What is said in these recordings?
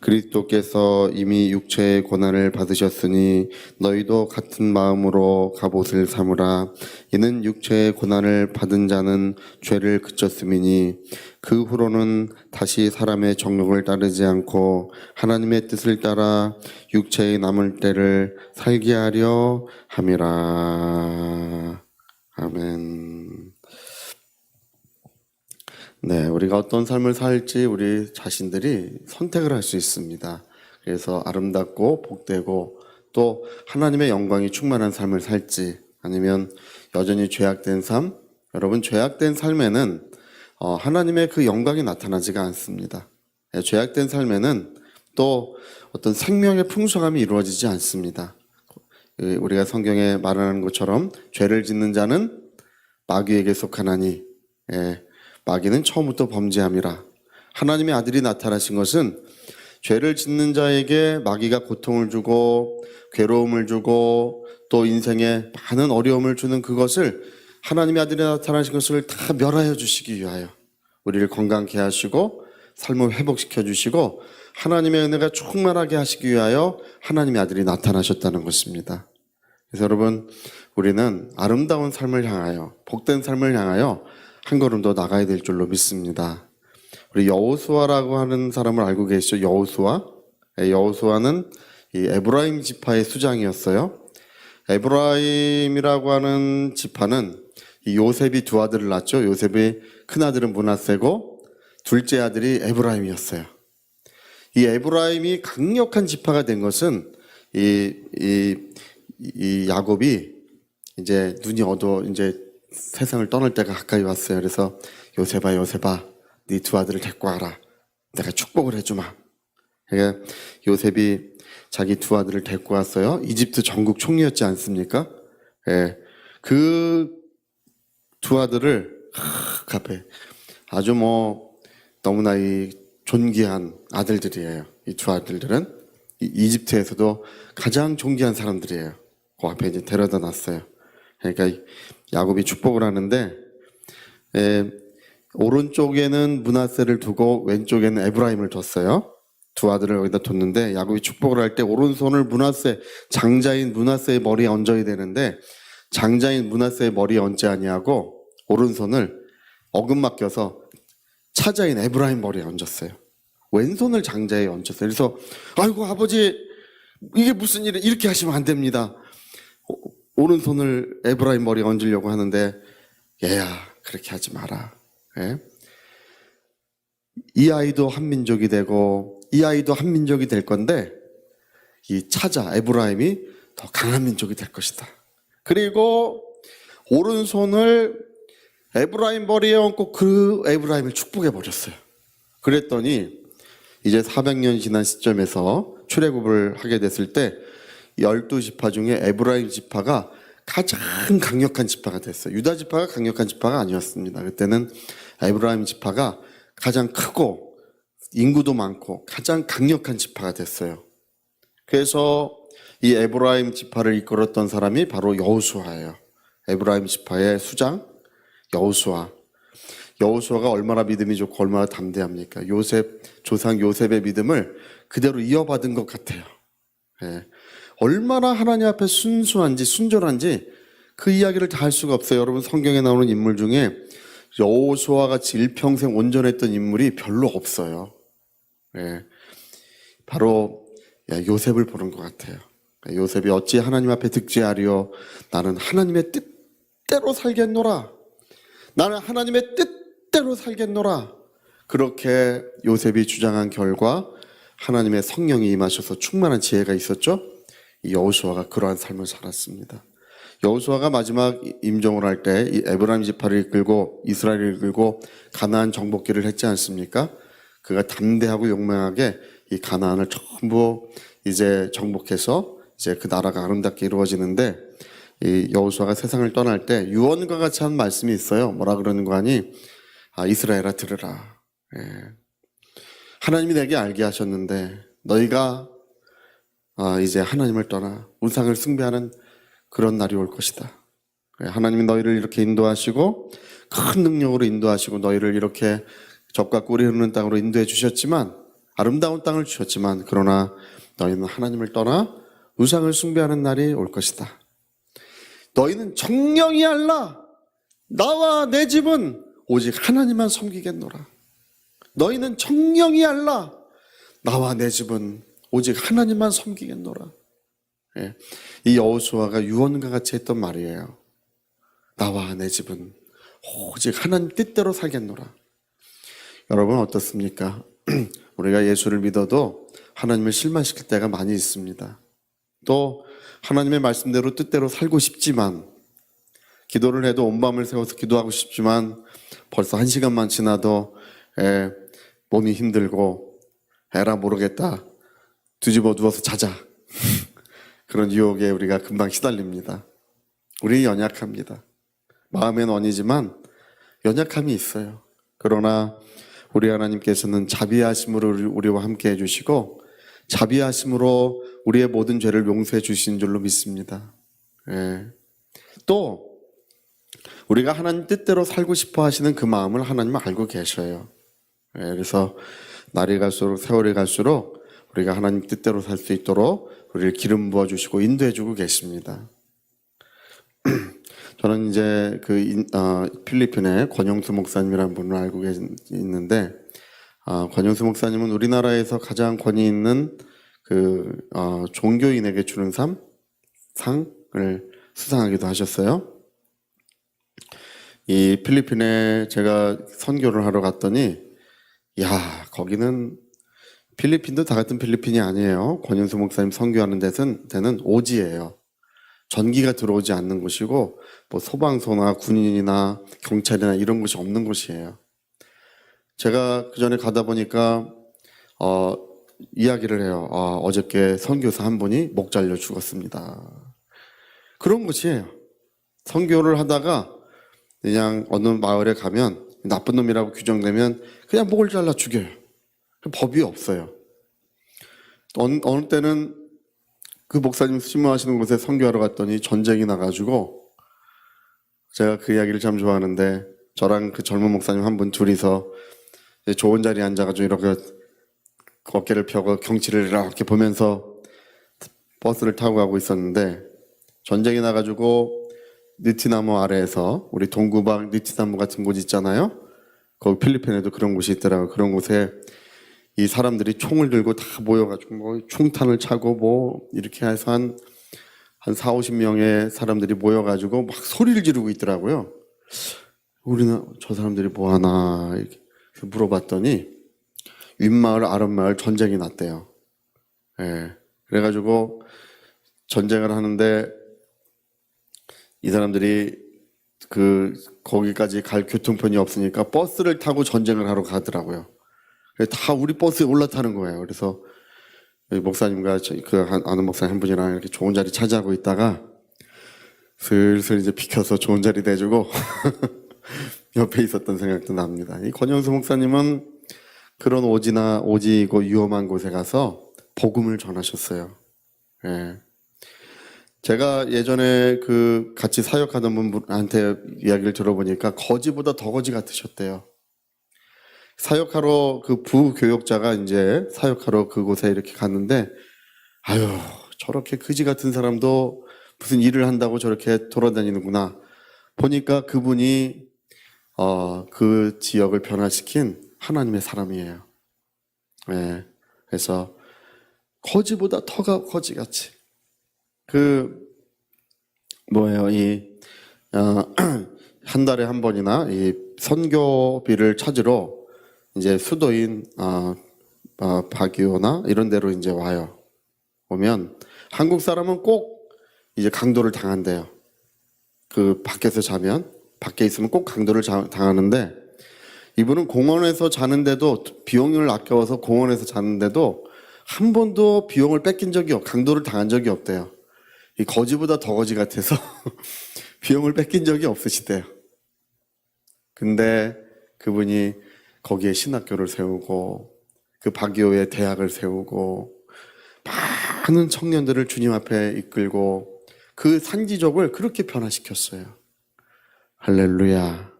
그리스도께서 이미 육체의 고난을 받으셨으니 너희도 같은 마음으로 갑옷을 삼으라. 이는 육체의 고난을 받은 자는 죄를 그쳤음이니 그 후로는 다시 사람의 정욕을 따르지 않고 하나님의 뜻을 따라 육체의 남을 때를 살게 하려 함이라. 아멘. 네, 우리가 어떤 삶을 살지 우리 자신들이 선택을 할 수 있습니다. 그래서 아름답고 복되고 또 하나님의 영광이 충만한 삶을 살지, 아니면 여전히 죄악된 삶. 여러분, 죄악된 삶에는 하나님의 그 영광이 나타나지가 않습니다. 죄악된 삶에는 또 어떤 생명의 풍성함이 이루어지지 않습니다. 우리가 성경에 말하는 것처럼 죄를 짓는 자는 마귀에게 속하나니, 마귀는 처음부터 범죄함이라. 하나님의 아들이 나타나신 것은 죄를 짓는 자에게 마귀가 고통을 주고 괴로움을 주고 또 인생에 많은 어려움을 주는 그것을, 하나님의 아들이 나타나신 것을 다 멸하여 주시기 위하여 우리를 건강케 하시고 삶을 회복시켜 주시고 하나님의 은혜가 충만하게 하시기 위하여 하나님의 아들이 나타나셨다는 것입니다. 그래서 여러분, 우리는 아름다운 삶을 향하여, 복된 삶을 향하여 한 걸음 더 나가야 될 줄로 믿습니다. 우리 여호수아라고 하는 사람을 알고 계시죠? 여호수아? 여호수아는 이 에브라임 지파의 수장이었어요. 에브라임이라고 하는 지파는 이 요셉이 두 아들을 낳았죠. 요셉의 큰 아들은 므낫세고 둘째 아들이 에브라임이었어요. 이 에브라임이 강력한 지파가 된 것은 이 야곱이 이제 눈이 어두워 이제 세상을 떠날 때가 가까이 왔어요. 그래서 요셉아, 요셉아, 네 두 아들을 데리고 와라. 내가 축복을 해주마. 그러니까 요셉이 자기 두 아들을 데리고 왔어요. 이집트 전국 총리였지 않습니까? 그 두 아들을 앞에 아주 너무나 이 존귀한 아들들이에요. 이 두 아들들은 이집트에서도 가장 존귀한 사람들이에요. 그 앞에 이제 데려다 놨어요. 그러니까 야곱이 축복을 하는데, 오른쪽에는 므낫세를 두고 왼쪽에는 에브라임을 뒀어요. 두 아들을 여기다 뒀는데 야곱이 축복을 할 때 오른손을 므낫세, 장자인 므낫세의 머리에 얹어야 되는데 장자인 므낫세의 머리에 얹지 아니하고 오른손을 어긋 맡겨서 차자인 에브라임 머리에 얹었어요. 왼손을 장자에 얹었어요. 그래서 아이고 아버지, 이게 무슨 일이에요? 이렇게 하시면 안 됩니다. 오른손을 에브라임 머리에 얹으려고 하는데, 얘야 그렇게 하지 마라. 이 아이도 한 민족이 되고 이 아이도 한 민족이 될 건데 이 차자 에브라임이 더 강한 민족이 될 것이다. 그리고 오른손을 에브라임 머리에 얹고 그 에브라임을 축복해 버렸어요. 그랬더니 이제 400년 지난 시점에서 출애굽을 하게 됐을 때 12지파 중에 에브라임 지파가 가장 강력한 지파가 됐어요. 유다 지파가 강력한 지파가 아니었습니다. 그때는 에브라임 지파가 가장 크고 인구도 많고 가장 강력한 지파가 됐어요. 그래서 이 에브라임 지파를 이끌었던 사람이 바로 여호수아예요. 에브라임 지파의 수장 여호수아. 여호수아가 얼마나 믿음이 좋고 얼마나 담대합니까? 조상 요셉의 믿음을 그대로 이어받은 것 같아요. 얼마나 하나님 앞에 순수한지 순전한지 그 이야기를 다 할 수가 없어요. 여러분, 성경에 나오는 인물 중에 여호수아 같이 일평생 온전했던 인물이 별로 없어요. 바로 요셉을 보는 것 같아요. 요셉이 어찌 하나님 앞에 득죄하리요? 나는 하나님의 뜻대로 살겠노라. 나는 하나님의 뜻대로 살겠노라. 그렇게 요셉이 주장한 결과 하나님의 성령이 임하셔서 충만한 지혜가 있었죠. 이 여호수아가 그러한 삶을 살았습니다. 여호수아가 마지막 임종을 할 때 이 에브라임 지파를 이끌고 이스라엘을 이끌고 가나안 정복기를 했지 않습니까? 그가 담대하고 용맹하게 이 가나안을 전부 이제 정복해서 이제 그 나라가 아름답게 이루어지는데, 이 여호수아가 세상을 떠날 때 유언과 같이 한 말씀이 있어요. 뭐라 그러는 거 아니? 이스라엘아 들으라. 하나님이 내게 알게 하셨는데 너희가 이제 하나님을 떠나 우상을 숭배하는 그런 날이 올 것이다. 하나님이 너희를 이렇게 인도하시고 큰 능력으로 인도하시고 너희를 이렇게 젖과 꿀이 흐르는 땅으로 인도해 주셨지만 아름다운 땅을 주셨지만 그러나 너희는 하나님을 떠나 우상을 숭배하는 날이 올 것이다. 너희는 정령이 알라. 나와 내 집은 오직 하나님만 섬기겠노라. 너희는 정령이 알라. 나와 내 집은 오직 하나님만 섬기겠노라. 예, 이 여호수아가 유언과 같이 했던 말이에요. 나와 내 집은 오직 하나님 뜻대로 살겠노라. 여러분 어떻습니까? 우리가 예수를 믿어도 하나님을 실망시킬 때가 많이 있습니다. 또 하나님의 말씀대로 뜻대로 살고 싶지만, 기도를 해도 온 밤을 새워서 기도하고 싶지만 벌써 1시간만 지나도 몸이 힘들고 에라 모르겠다, 뒤집어 누워서 자자. 그런 유혹에 우리가 금방 시달립니다. 우리 연약합니다. 마음엔 원이지만 연약함이 있어요. 그러나 우리 하나님께서는 자비하심으로 우리와 함께 해주시고 자비하심으로 우리의 모든 죄를 용서해 주신 줄로 믿습니다. 또 우리가 하나님 뜻대로 살고 싶어 하시는 그 마음을 하나님은 알고 계셔요. 그래서 날이 갈수록 세월이 갈수록 우리가 하나님 뜻대로 살 수 있도록 우리를 기름 부어주시고 인도해 주고 계십니다. 저는 이제 필리핀의 권영수 목사님이라는 분을 알고 있는데, 권영수 목사님은 우리나라에서 가장 권위 있는 종교인에게 주는 상을 수상하기도 하셨어요. 이 필리핀에 제가 선교를 하러 갔더니, 거기는 필리핀도 다 같은 필리핀이 아니에요. 권영수 목사님 선교하는 데는 오지예요. 전기가 들어오지 않는 곳이고, 뭐 소방서나 군인이나 경찰이나 이런 곳이 없는 곳이에요. 제가 그 전에 가다 보니까 이야기를 해요. 어저께 선교사 한 분이 목 잘려 죽었습니다. 그런 곳이에요. 선교를 하다가 그냥 어느 마을에 가면 나쁜 놈이라고 규정되면 그냥 목을 잘라 죽여요. 법이 없어요. 어느 때는 그 목사님 심호하시는 곳에 선교하러 갔더니 전쟁이 나가지고, 제가 그 이야기를 참 좋아하는데, 저랑 그 젊은 목사님 한 분 둘이서 좋은 자리에 앉아가지고 이렇게 어깨를 펴고 경치를 이렇게 보면서 버스를 타고 가고 있었는데, 전쟁이 나가지고 느티나무 아래에서, 우리 동구방 느티나무 같은 곳 있잖아요. 거기 필리핀에도 그런 곳이 있더라고요. 그런 곳에 이 사람들이 총을 들고 다 모여가지고 뭐 총탄을 차고 뭐 이렇게 해서 한 40-50명의 사람들이 모여가지고 막 소리를 지르고 있더라고요. 우리는 저 사람들이 뭐 하나 이렇게 물어봤더니 윗마을 아랫마을 전쟁이 났대요. 그래가지고 전쟁을 하는데 이 사람들이 거기까지 갈 교통편이 없으니까 버스를 타고 전쟁을 하러 가더라고요. 다 우리 버스에 올라타는 거예요. 그래서 목사님과 아는 목사님 한 분이랑 이렇게 좋은 자리 차지하고 있다가 슬슬 이제 비켜서 좋은 자리 내주고 옆에 있었던 생각도 납니다. 이 권영수 목사님은 그런 오지고 위험한 곳에 가서 복음을 전하셨어요. 제가 예전에 같이 사역하던 분한테 이야기를 들어보니까 거지보다 더 거지 같으셨대요. 사역하러 부교역자가 이제 사역하러 그곳에 이렇게 갔는데, 저렇게 그지 같은 사람도 무슨 일을 한다고 저렇게 돌아다니는구나. 보니까 그분이 그 지역을 변화시킨 하나님의 사람이에요. 그래서 거지보다 더 거지같이 한 달에 한 번이나 이 선교비를 찾으러 이제 수도인 바기오나 이런 데로 이제 와요. 오면 한국 사람은 꼭 이제 강도를 당한대요. 밖에서 자면, 밖에 있으면 꼭 강도를 당하는데, 이분은 공원에서 자는데도, 비용을 아껴서 공원에서 자는데도 한 번도 비용을 뺏긴 적이 강도를 당한 적이 없대요. 이 거지보다 더 거지 같아서 비용을 뺏긴 적이 없으시대요. 근데 그분이 거기에 신학교를 세우고 그 바기오에 대학을 세우고 많은 청년들을 주님 앞에 이끌고 그 산지족을 그렇게 변화시켰어요. 할렐루야.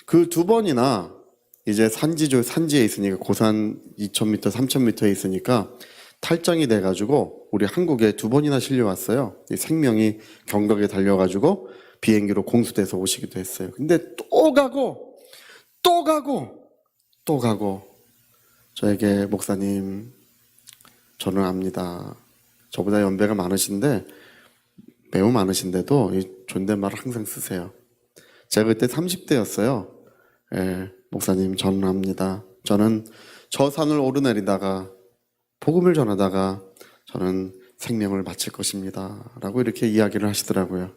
그 2번이나 이제 산지에 있으니까 고산 2,000m, 3,000m에 있으니까 탈장이 돼가지고 우리 한국에 2번이나 실려왔어요. 이 생명이 경각에 달려가지고 비행기로 공수돼서 오시기도 했어요. 근데 또 가고 또 가고 또 가고 저에게 목사님 저는 압니다. 저보다 연배가 많으신데 매우 많으신데도 이 존댓말을 항상 쓰세요. 제가 그때 30대였어요. 예, 목사님 저는 압니다. 저는 저 산을 오르내리다가 복음을 전하다가 저는 생명을 바칠 것입니다. 라고 이렇게 이야기를 하시더라고요.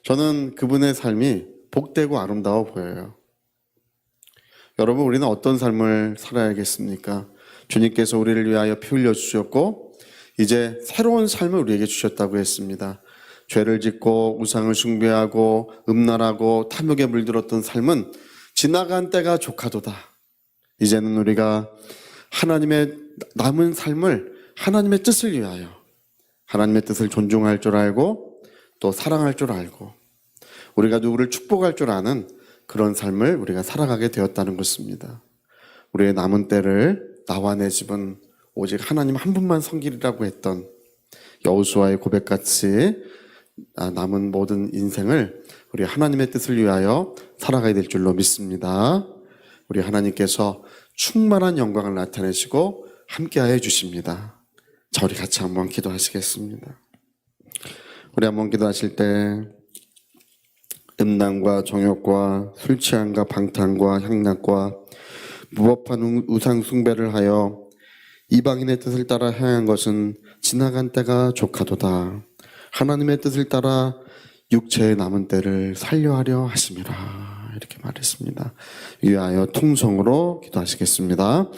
저는 그분의 삶이 복되고 아름다워 보여요. 여러분, 우리는 어떤 삶을 살아야겠습니까? 주님께서 우리를 위하여 피 흘려 주셨고 이제 새로운 삶을 우리에게 주셨다고 했습니다. 죄를 짓고 우상을 숭배하고 음란하고 탐욕에 물들었던 삶은 지나간 때가 조카도다. 이제는 우리가 하나님의 남은 삶을 하나님의 뜻을 위하여 하나님의 뜻을 존중할 줄 알고 또 사랑할 줄 알고 우리가 누구를 축복할 줄 아는 그런 삶을 우리가 살아가게 되었다는 것입니다. 우리의 남은 때를 나와 내 집은 오직 하나님 한 분만 섬기리라고 했던 여호수아의 고백같이 남은 모든 인생을 우리 하나님의 뜻을 위하여 살아가야 될 줄로 믿습니다. 우리 하나님께서 충만한 영광을 나타내시고 함께하여 주십니다. 자, 우리 같이 한번 기도하시겠습니다. 우리 한번 기도하실 때 음란과 정욕과 술 취함과 방탕과 향락과 무법한 우상 숭배를 하여 이방인의 뜻을 따라 행한 것은 지나간 때가 조카도다. 하나님의 뜻을 따라 육체의 남은 때를 살려하려 하심이라. 이렇게 말했습니다. 위하여 통성으로 기도하시겠습니다.